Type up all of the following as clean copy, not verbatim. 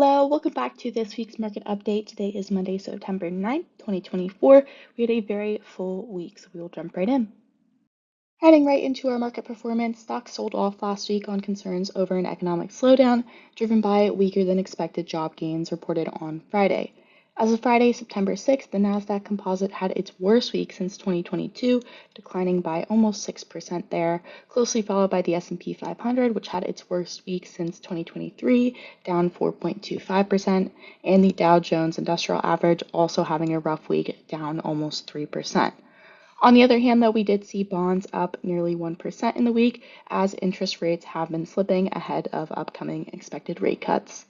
Hello, welcome back to this week's market update. Today is Monday, September 9th, 2024. We had a very full week, so we will jump right in. Heading right into our market performance, stocks sold off last week on concerns over an economic slowdown, driven by weaker than expected job gains reported on Friday. As of Friday, September 6th, the Nasdaq Composite had its worst week since 2022, declining by almost 6% there, closely followed by the S&P 500, which had its worst week since 2023, down 4.25%, and the Dow Jones Industrial Average also having a rough week, down almost 3%. On the other hand, though, we did see bonds up nearly 1% in the week as interest rates have been slipping ahead of upcoming expected rate cuts.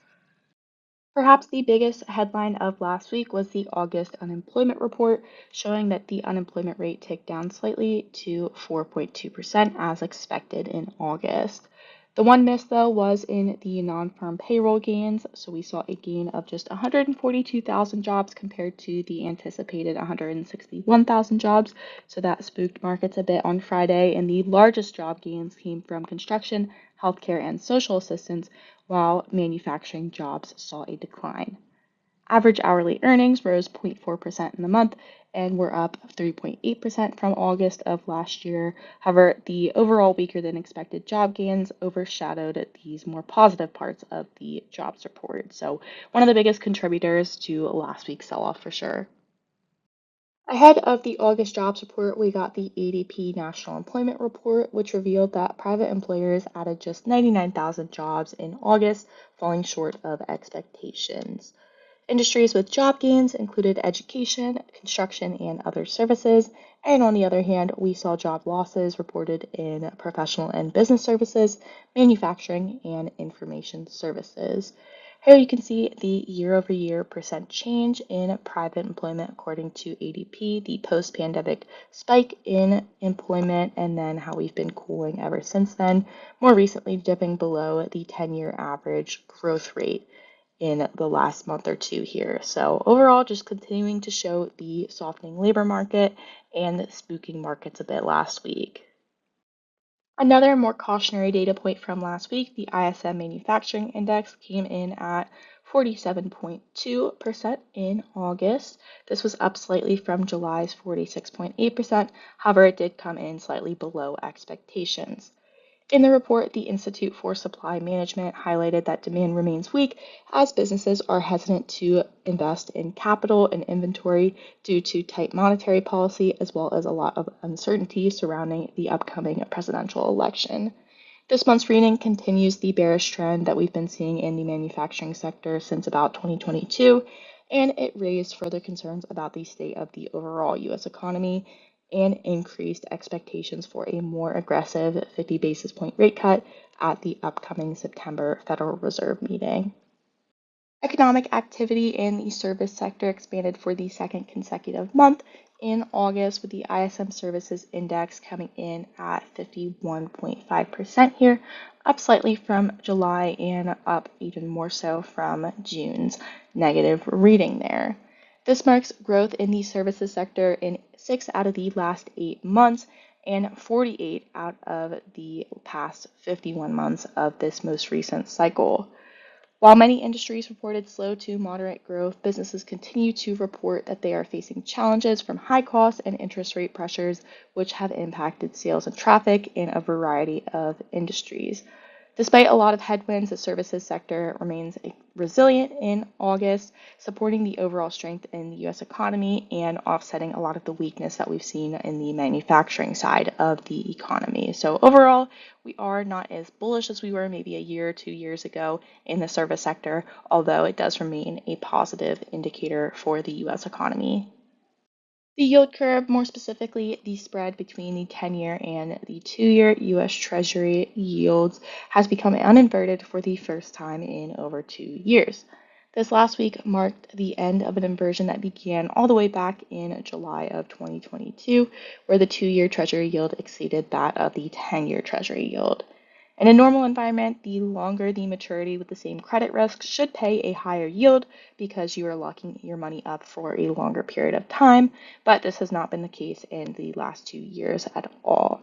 Perhaps the biggest headline of last week was the August unemployment report, showing that the unemployment rate ticked down slightly to 4.2% as expected in August. The one miss, though, was in the non-farm payroll gains. So we saw a gain of just 142,000 jobs compared to the anticipated 161,000 jobs. So that spooked markets a bit on Friday. And the largest job gains came from construction, healthcare, and social assistance, while manufacturing jobs saw a decline. Average hourly earnings rose 0.4% in the month and were up 3.8% from August of last year. However, the overall weaker than expected job gains overshadowed these more positive parts of the jobs report. So, one of the biggest contributors to last week's sell off for sure. Ahead of the August jobs report, we got the ADP National Employment Report, which revealed that private employers added just 99,000 jobs in August, falling short of expectations. Industries with job gains included education, construction, and other services. And on the other hand, we saw job losses reported in professional and business services, manufacturing, and information services. Here you can see the year-over-year percent change in private employment according to ADP, the post-pandemic spike in employment, and then how we've been cooling ever since then, more recently dipping below the 10-year average growth rate in the last month or two here. So overall, just continuing to show the softening labor market and spooking markets a bit last week. Another more cautionary data point from last week, the ISM Manufacturing Index came in at 47.2% in August. This was up slightly from July's 46.8%. However, it did come in slightly below expectations. In the report, the Institute for Supply Management highlighted that demand remains weak as businesses are hesitant to invest in capital and inventory due to tight monetary policy, as well as a lot of uncertainty surrounding the upcoming presidential election. This month's reading continues the bearish trend that we've been seeing in the manufacturing sector since about 2022, and it raised further concerns about the state of the overall U.S. economy and increased expectations for a more aggressive 50 basis point rate cut at the upcoming September Federal Reserve meeting. Economic activity in the service sector expanded for the second consecutive month in August, with the ISM Services Index coming in at 51.5% here, up slightly from July and up even more so from June's negative reading there. This marks growth in the services sector in 6 out of the last 8 months and 48 out of the past 51 months of this most recent cycle. While many industries reported slow to moderate growth, businesses continue to report that they are facing challenges from high costs and interest rate pressures, which have impacted sales and traffic in a variety of industries. Despite a lot of headwinds, the services sector remains resilient in August, supporting the overall strength in the U.S. economy and offsetting a lot of the weakness that we've seen in the manufacturing side of the economy. So overall, we are not as bullish as we were maybe a year or 2 years ago in the service sector, although it does remain a positive indicator for the U.S. economy. The yield curve, more specifically the spread between the 10-year and the 2-year U.S. Treasury yields, has become uninverted for the first time in over 2 years. This last week marked the end of an inversion that began all the way back in July of 2022, where the 2-year Treasury yield exceeded that of the 10-year Treasury yield. In a normal environment, the longer the maturity with the same credit risk should pay a higher yield because you are locking your money up for a longer period of time, but this has not been the case in the last 2 years at all.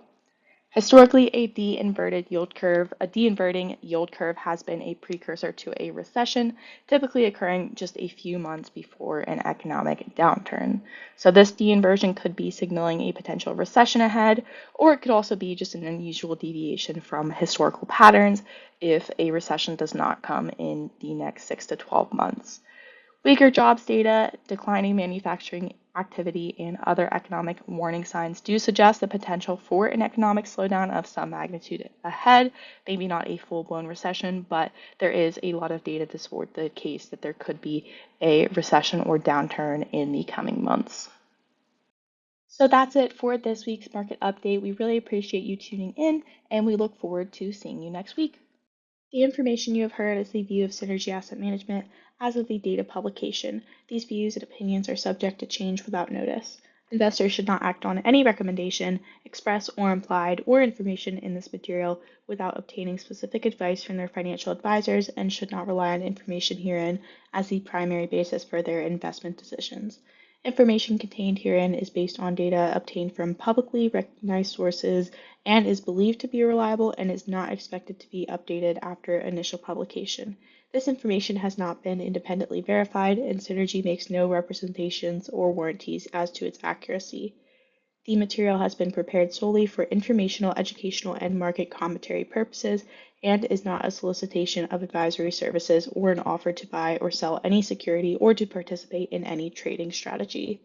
Historically, a de-inverting yield curve has been a precursor to a recession, typically occurring just a few months before an economic downturn. So this de-inversion could be signaling a potential recession ahead, or it could also be just an unusual deviation from historical patterns if a recession does not come in the next 6 to 12 months. Weaker jobs data, declining manufacturing activity, and other economic warning signs do suggest the potential for an economic slowdown of some magnitude ahead. Maybe not a full blown recession, but there is a lot of data to support the case that there could be a recession or downturn in the coming months. So that's it for this week's market update. We really appreciate you tuning in, and we look forward to seeing you next week. The information you have heard is the view of Synergy Asset Management as of the date of publication. These views and opinions are subject to change without notice. Investors should not act on any recommendation, express or implied, or information in this material without obtaining specific advice from their financial advisors and should not rely on information herein as the primary basis for their investment decisions. Information contained herein is based on data obtained from publicly recognized sources and is believed to be reliable and is not expected to be updated after initial publication. This information has not been independently verified, and Synergy makes no representations or warranties as to its accuracy. The material has been prepared solely for informational, educational, and market commentary purposes and is not a solicitation of advisory services or an offer to buy or sell any security or to participate in any trading strategy.